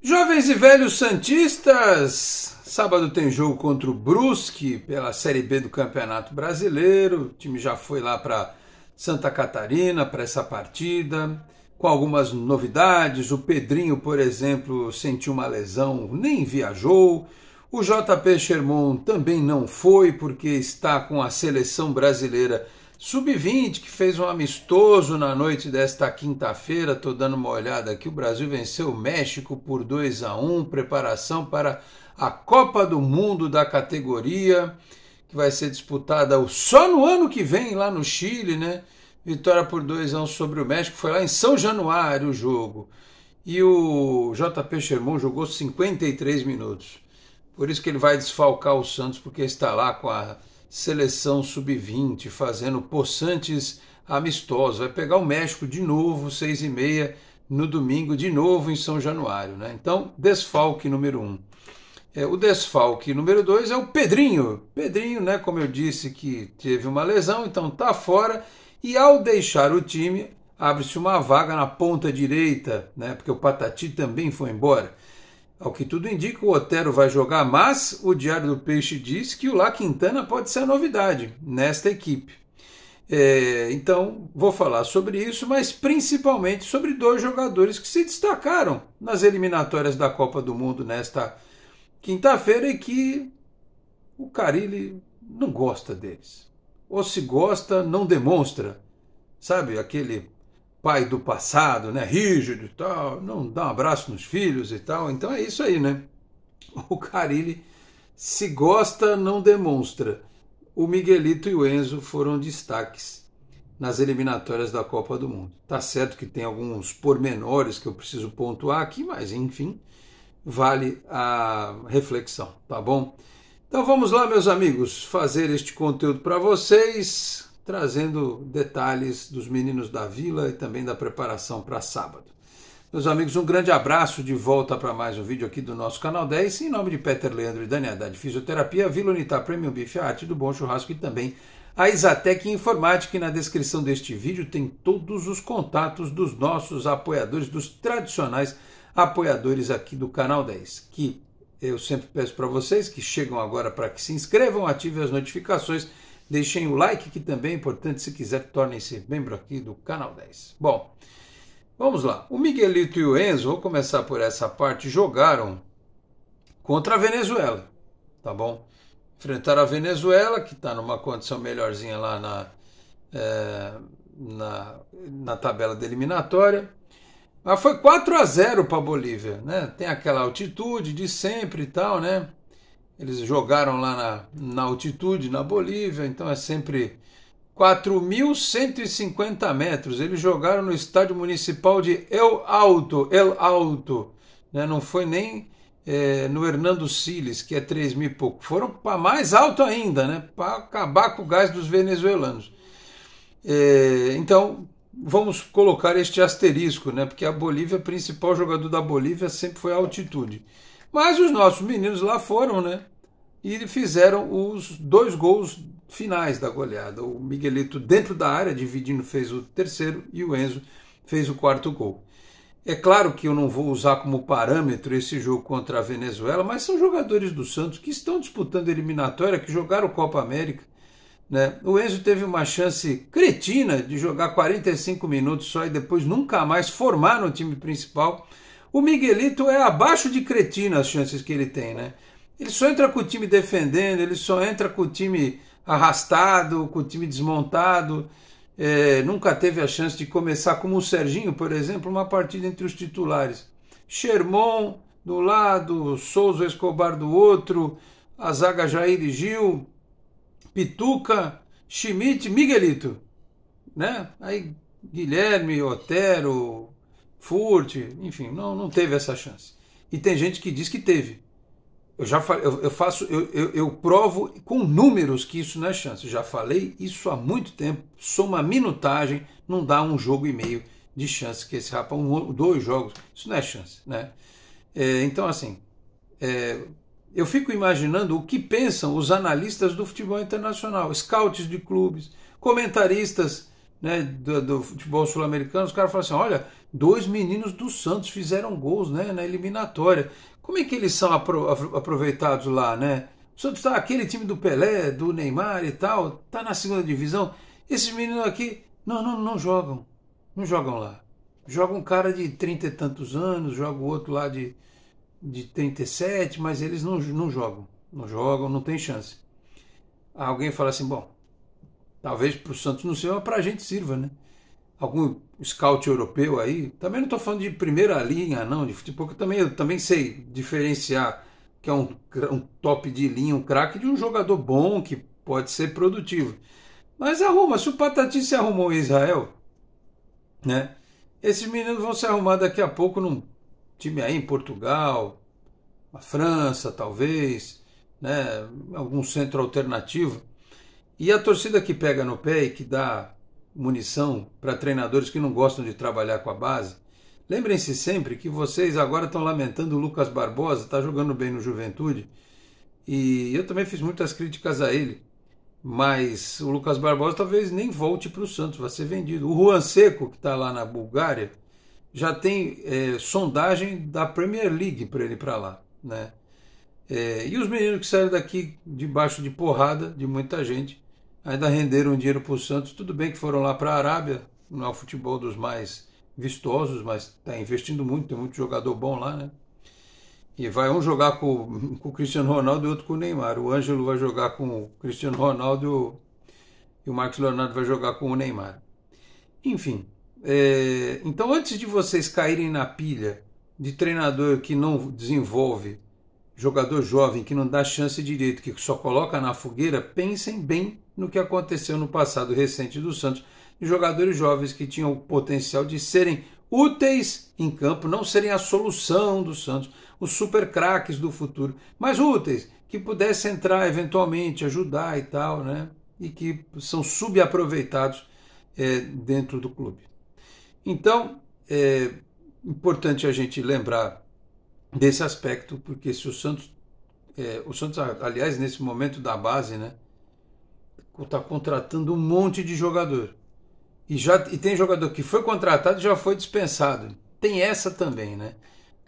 Jovens e velhos santistas, sábado tem jogo contra o Brusque pela Série B do Campeonato Brasileiro. O time já foi lá para Santa Catarina para essa partida, com algumas novidades. O Pedrinho, por exemplo, sentiu uma lesão, nem viajou. O JP Sherman também não foi, porque está com a seleção brasileira Sub-20, que fez um amistoso na noite desta quinta-feira. Estou dando uma olhada aqui. O Brasil venceu o México por 2-1, preparação para a Copa do Mundo da categoria, que vai ser disputada só no ano que vem, lá no Chile, né? Vitória por 2-1 sobre o México, foi lá em São Januário o jogo. E o JP Sherman jogou 53 minutos. Por isso que ele vai desfalcar o Santos, porque está lá com a seleção sub-20, fazendo possantes amistosos. Vai pegar o México de novo, 6h30, no domingo, de novo em São Januário, né? Então, desfalque número 1. O desfalque número 2 é o Pedrinho. Pedrinho, né, como eu disse, que teve uma lesão, então está fora. E ao deixar o time, abre-se uma vaga na ponta direita, né, porque o Patati também foi embora. Ao que tudo indica, o Otero vai jogar, mas o Diário do Peixe diz que o La Quintana pode ser a novidade nesta equipe. Então, vou falar sobre isso, mas principalmente sobre dois jogadores que se destacaram nas eliminatórias da Copa do Mundo nesta quinta-feira e que o Carille não gosta deles. Ou se gosta, não demonstra. Sabe, aquele pai do passado, né, rígido e tal, não dá um abraço nos filhos e tal. Então é isso aí, né? O Carille, se gosta, não demonstra. O Miguelito e o Enzo foram destaques nas eliminatórias da Copa do Mundo. Tá certo que tem alguns pormenores que eu preciso pontuar aqui, mas enfim, vale a reflexão, tá bom? Então vamos lá, meus amigos, fazer este conteúdo para vocês, trazendo detalhes dos meninos da Vila e também da preparação para sábado. Meus amigos, um grande abraço, de volta para mais um vídeo aqui do nosso Canal 10. Em nome de Peter Leandro e Dani Haddad Fisioterapia, Vila Unitar Premium Beef, a arte do bom churrasco e também a Exatec Informática. E na descrição deste vídeo tem todos os contatos dos nossos apoiadores, dos tradicionais apoiadores aqui do Canal 10, que eu sempre peço para vocês que chegam agora para que se inscrevam, ativem as notificações, deixem o like, que também é importante. Se quiser, tornem-se membro aqui do Canal 10. Bom, vamos lá. O Miguelito e o Enzo, vou começar por essa parte, jogaram contra a Venezuela, tá bom? Enfrentaram a Venezuela, que está numa condição melhorzinha lá na tabela da eliminatória. Mas foi 4-0 para a Bolívia, né? Tem aquela altitude de sempre e tal, né? Eles jogaram lá na altitude, na Bolívia, então é sempre 4.150 metros. Eles jogaram no estádio municipal de El Alto, né? Não foi nem no Hernando Siles, que é 3.000 e pouco. Foram para mais alto ainda, né? Para acabar com o gás dos venezuelanos. Então, vamos colocar este asterisco, né? Porque a Bolívia, o principal jogador da Bolívia sempre foi a altitude. Mas os nossos meninos lá foram, né? E fizeram os 2 gols finais da goleada. O Miguelito dentro da área, dividindo, fez o terceiro, e o Enzo fez o 4º gol. É claro que eu não vou usar como parâmetro esse jogo contra a Venezuela, mas são jogadores do Santos que estão disputando a eliminatória, que jogaram Copa América, né? O Enzo teve uma chance cretina de jogar 45 minutos só e depois nunca mais formar no time principal. O Miguelito é abaixo de cretina as chances que ele tem, né? Ele só entra com o time defendendo, ele só entra com o time arrastado, com o time desmontado. Nunca teve a chance de começar como o Serginho, por exemplo, uma partida entre os titulares. Sherman do lado, Souza Escobar do outro, a zaga Jair e Gil, Pituca, Schmidt, Miguelito, né? Aí Guilherme, Otero, Furt, enfim, não teve essa chance. E tem gente que diz que teve. Eu já falei, eu provo com números que isso não é chance. Eu já falei isso há muito tempo. Sou uma minutagem, não dá 1 jogo e meio de chance que esse rapaz, 2 jogos, isso não é chance, né? Então, assim, eu fico imaginando o que pensam os analistas do futebol internacional, scouts de clubes, comentaristas né, do futebol sul-americano, os caras falam assim, olha, 2 meninos do Santos fizeram gols, né, na eliminatória. Como é que eles são aproveitados lá, né? O Santos tá aquele time do Pelé, do Neymar e tal, tá na segunda divisão. Esses meninos aqui não jogam. Não jogam lá. Joga um cara de 30 e tantos anos, joga o outro lá de 37, mas eles não jogam. Não jogam, não tem chance. Alguém fala assim, bom, talvez para o Santos não sirva, mas para a gente sirva, né? Algum scout europeu aí, também não estou falando de primeira linha, não, de futebol, porque eu também sei diferenciar que é um top de linha, um craque, de um jogador bom, que pode ser produtivo. Mas arruma, se o Patati se arrumou em Israel, né? Esses meninos vão se arrumar daqui a pouco num time aí em Portugal, na França, talvez, né? Algum centro alternativo. E a torcida que pega no pé e que dá munição para treinadores que não gostam de trabalhar com a base, lembrem-se sempre que vocês agora estão lamentando o Lucas Barbosa, está jogando bem no Juventude, e eu também fiz muitas críticas a ele, mas o Lucas Barbosa talvez nem volte para o Santos, vai ser vendido. O Juan Seco, que está lá na Bulgária, já tem sondagem da Premier League para ele ir para lá, né? E os meninos que saíram daqui debaixo de porrada de muita gente ainda renderam dinheiro para o Santos. Tudo bem que foram lá para a Arábia, não é o futebol dos mais vistosos, mas está investindo muito, tem muito jogador bom lá, né? E vai um jogar com o Cristiano Ronaldo e outro com o Neymar. O Ângelo vai jogar com o Cristiano Ronaldo e o Marcos Leonardo vai jogar com o Neymar. Enfim, então antes de vocês caírem na pilha de treinador que não desenvolve, jogador jovem que não dá chance direito, que só coloca na fogueira, pensem bem no que aconteceu no passado recente do Santos, de jogadores jovens que tinham o potencial de serem úteis em campo, não serem a solução do Santos, os super craques do futuro, mas úteis, que pudessem entrar eventualmente, ajudar e tal, né? E que são subaproveitados dentro do clube. Então, é importante a gente lembrar desse aspecto, porque se o Santos, aliás, nesse momento da base, né, está contratando um monte de jogador. E tem jogador que foi contratado e já foi dispensado. Tem essa também, né?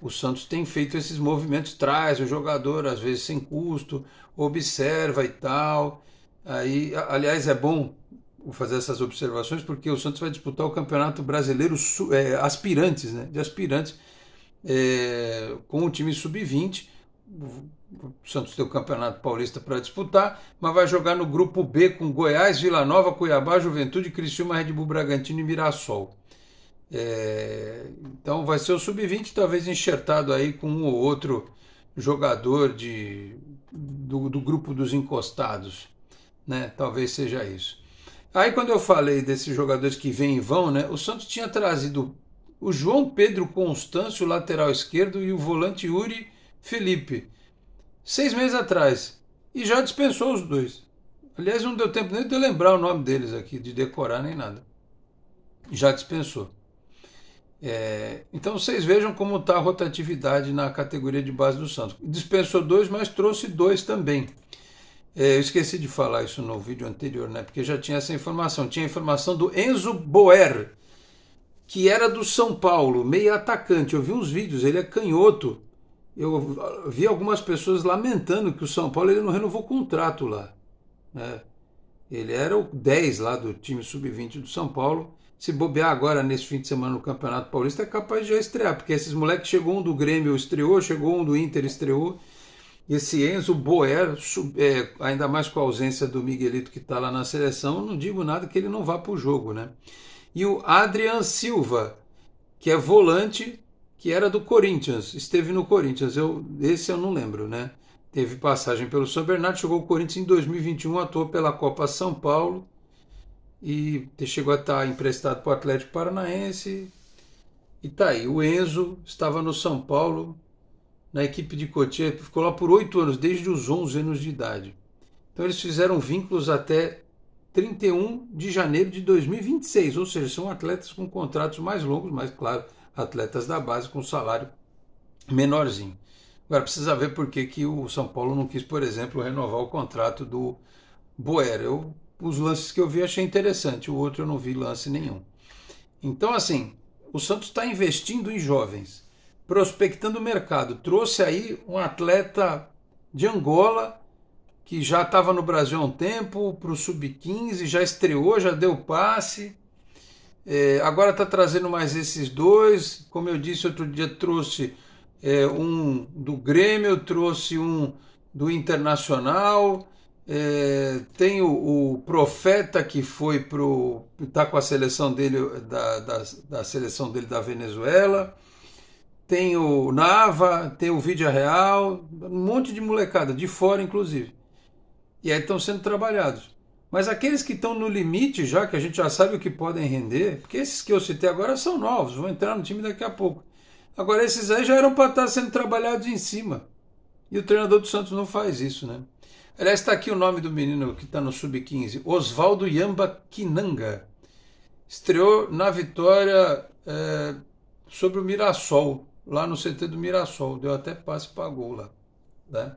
O Santos tem feito esses movimentos, traz o jogador, às vezes sem custo, observa e tal. Aí, aliás, é bom fazer essas observações, porque o Santos vai disputar o Campeonato Brasileiro aspirantes, né? De aspirantes, com o time sub-20. O Santos tem o Campeonato Paulista para disputar, mas vai jogar no grupo B com Goiás, Vila Nova, Cuiabá, Juventude, Criciúma, Red Bull Bragantino e Mirassol. Então vai ser o sub-20, talvez enxertado aí com um ou outro jogador do grupo dos encostados, né? Talvez seja isso. Aí quando eu falei desses jogadores que vêm e vão, né? O Santos tinha trazido o João Pedro Constâncio, lateral esquerdo, e o volante Yuri Felipe, 6 meses atrás, e já dispensou os dois. Aliás, não deu tempo nem de eu lembrar o nome deles aqui, de decorar nem nada. Já dispensou. Então vocês vejam como está a rotatividade na categoria de base do Santos. Dispensou 2, mas trouxe 2 também. Eu esqueci de falar isso no vídeo anterior, né? Porque já tinha essa informação. Tinha a informação do Enzo Boer, que era do São Paulo, meio atacante. Eu vi uns vídeos, ele é canhoto. Eu vi algumas pessoas lamentando que o São Paulo ele não renovou o contrato lá, né? Ele era o 10 lá do time sub-20 do São Paulo. Se bobear agora nesse fim de semana no Campeonato Paulista, é capaz de já estrear, porque esses moleques, chegou um do Grêmio, estreou, chegou um do Inter, estreou. E esse Enzo Boer, ainda mais com a ausência do Miguelito que está lá na seleção, eu não digo nada que ele não vá para o jogo, né? E o Adrian Silva, que é volante, que era do Corinthians, esteve no Corinthians, esse eu não lembro, né? Teve passagem pelo São Bernardo, chegou ao Corinthians em 2021, atuou pela Copa São Paulo e chegou a estar emprestado para o Atlético Paranaense. E tá aí, o Enzo estava no São Paulo, na equipe de Cotia, ficou lá por 8 anos, desde os 11 anos de idade. Então eles fizeram vínculos até 31 de janeiro de 2026, ou seja, são atletas com contratos mais longos, mas claro, atletas da base com salário menorzinho. Agora precisa ver por que o São Paulo não quis, por exemplo, renovar o contrato do Boer. Eu os lances que eu vi achei interessante, o outro eu não vi lance nenhum. Então, assim, o Santos está investindo em jovens, prospectando o mercado. Trouxe aí um atleta de Angola, que já estava no Brasil há um tempo, para o Sub-15, já estreou, já deu passe. Agora está trazendo mais esses dois. Como eu disse, outro dia trouxe um do Grêmio, trouxe um do Internacional. Tem o Profeta, que foi está com a seleção dele, da seleção dele da Venezuela. Tem o Nava, tem o Vídea Real, um monte de molecada, de fora inclusive. E aí estão sendo trabalhados. Mas aqueles que estão no limite já, que a gente já sabe o que podem render, porque esses que eu citei agora são novos, vão entrar no time daqui a pouco. Agora esses aí já eram para estar sendo trabalhados em cima. E o treinador do Santos não faz isso, né? Aliás, está aqui o nome do menino que está no Sub-15, Osvaldo Yamba Kinanga. Estreou na vitória sobre o Mirassol, lá no CT do Mirassol. Deu até passe para gol lá, né?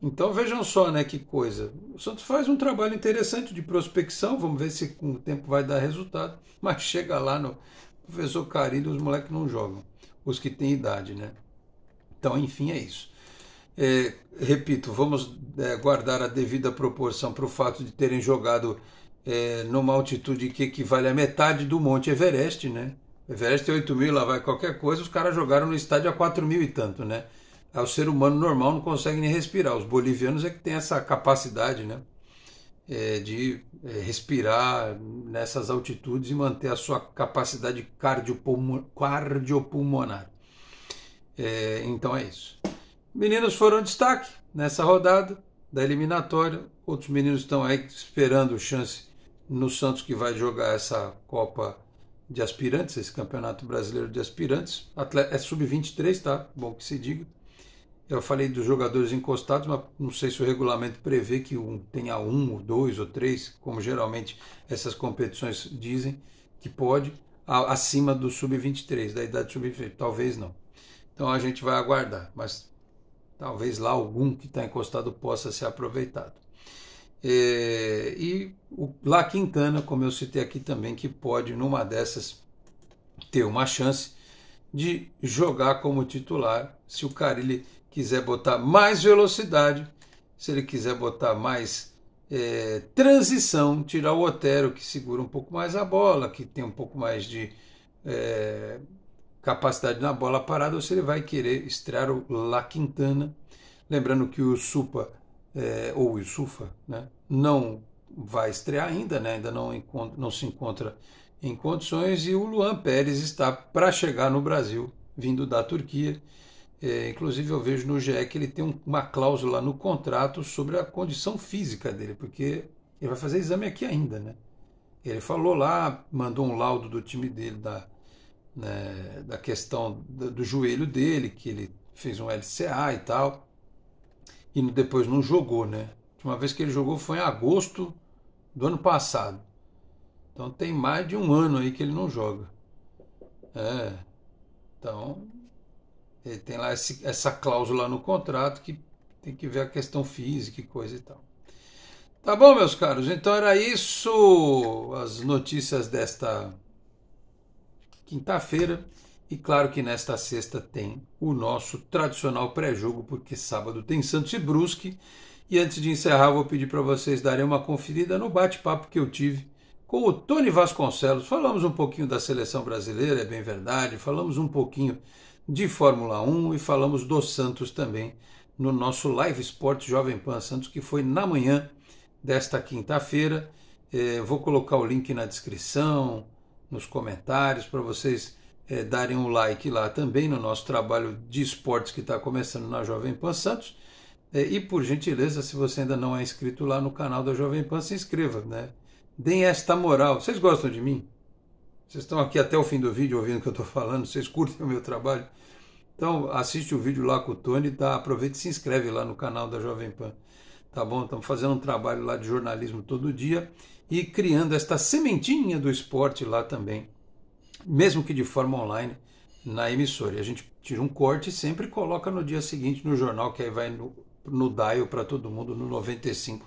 Então vejam só, né, que coisa. O Santos faz um trabalho interessante de prospecção, vamos ver se com o tempo vai dar resultado, mas chega lá no professor Carilho, os moleques não jogam, os que têm idade, né? Então, enfim, é isso. Repito, vamos guardar a devida proporção para o fato de terem jogado numa altitude que equivale a metade do Monte Everest, né? Everest é 8.000, lá vai qualquer coisa, os caras jogaram no estádio a 4.000 e tanto, né? O ser humano normal não consegue nem respirar. Os bolivianos é que tem essa capacidade, né, de respirar nessas altitudes e manter a sua capacidade cardiopulmonar. Então é isso. Meninos foram destaque nessa rodada da eliminatória. Outros meninos estão aí esperando chance no Santos, que vai jogar essa Copa de Aspirantes, esse Campeonato Brasileiro de Aspirantes. É Sub-23, tá? Bom que se diga. Eu falei dos jogadores encostados, mas não sei se o regulamento prevê que tenha um, ou dois ou três, como geralmente essas competições dizem, que pode, acima do Sub-23, da idade Sub-23. Talvez não. Então a gente vai aguardar, mas talvez lá algum que está encostado possa ser aproveitado. E o La Quintana, como eu citei aqui também, que pode, numa dessas, ter uma chance de jogar como titular, se o Carille quiser botar mais velocidade, se ele quiser botar mais transição, tirar o Otero, que segura um pouco mais a bola, que tem um pouco mais de capacidade na bola parada, ou se ele vai querer estrear o La Quintana. Lembrando que o Supa, ou o Sufa, né, não vai estrear ainda, né, ainda não se encontra em condições, e o Luan Pérez está para chegar no Brasil, vindo da Turquia. Inclusive eu vejo no GE que ele tem uma cláusula no contrato sobre a condição física dele, porque ele vai fazer exame aqui ainda, né? Ele falou lá, mandou um laudo do time dele da questão do joelho dele, que ele fez um LCA e tal, e depois não jogou, né? A última vez que ele jogou foi em agosto do ano passado. Então tem mais de um ano aí que ele não joga. Então ele tem lá essa cláusula no contrato que tem que ver a questão física e coisa e tal. Tá bom, meus caros? Então era isso, as notícias desta quinta-feira. E claro que nesta sexta tem o nosso tradicional pré-jogo, porque sábado tem Santos e Brusque. E antes de encerrar, vou pedir para vocês darem uma conferida no bate-papo que eu tive com o Tony Vasconcelos. Falamos um pouquinho da seleção brasileira, é bem verdade, falamos um pouquinho de Fórmula 1 e falamos do Santos também no nosso Live Sport Jovem Pan Santos, que foi na manhã desta quinta-feira. Vou colocar o link na descrição, nos comentários, para vocês darem um like lá também no nosso trabalho de esportes que está começando na Jovem Pan Santos. E por gentileza, se você ainda não é inscrito lá no canal da Jovem Pan, se inscreva, né? Deem esta moral. Vocês gostam de mim? Vocês estão aqui até o fim do vídeo ouvindo o que eu estou falando, vocês curtem o meu trabalho? Então assiste o vídeo lá com o Tony, tá? Aproveita e se inscreve lá no canal da Jovem Pan. Tá bom? Estamos fazendo um trabalho lá de jornalismo todo dia e criando esta sementinha do esporte lá também, mesmo que de forma online, na emissora. E a gente tira um corte e sempre coloca no dia seguinte no jornal, que aí vai no dial para todo mundo, no 95,9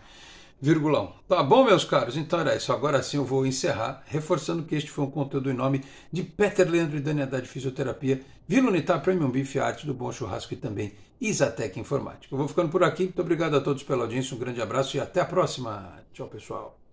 1. Tá bom, meus caros? Então era isso. Agora sim eu vou encerrar, reforçando que este foi um conteúdo em nome de Peter Leandro e Dani Haddad Fisioterapia, Vila Unitar Premium Beef, Arte do Bom Churrasco e também Isatec Informática. Eu vou ficando por aqui. Muito obrigado a todos pela audiência, um grande abraço e até a próxima. Tchau, pessoal.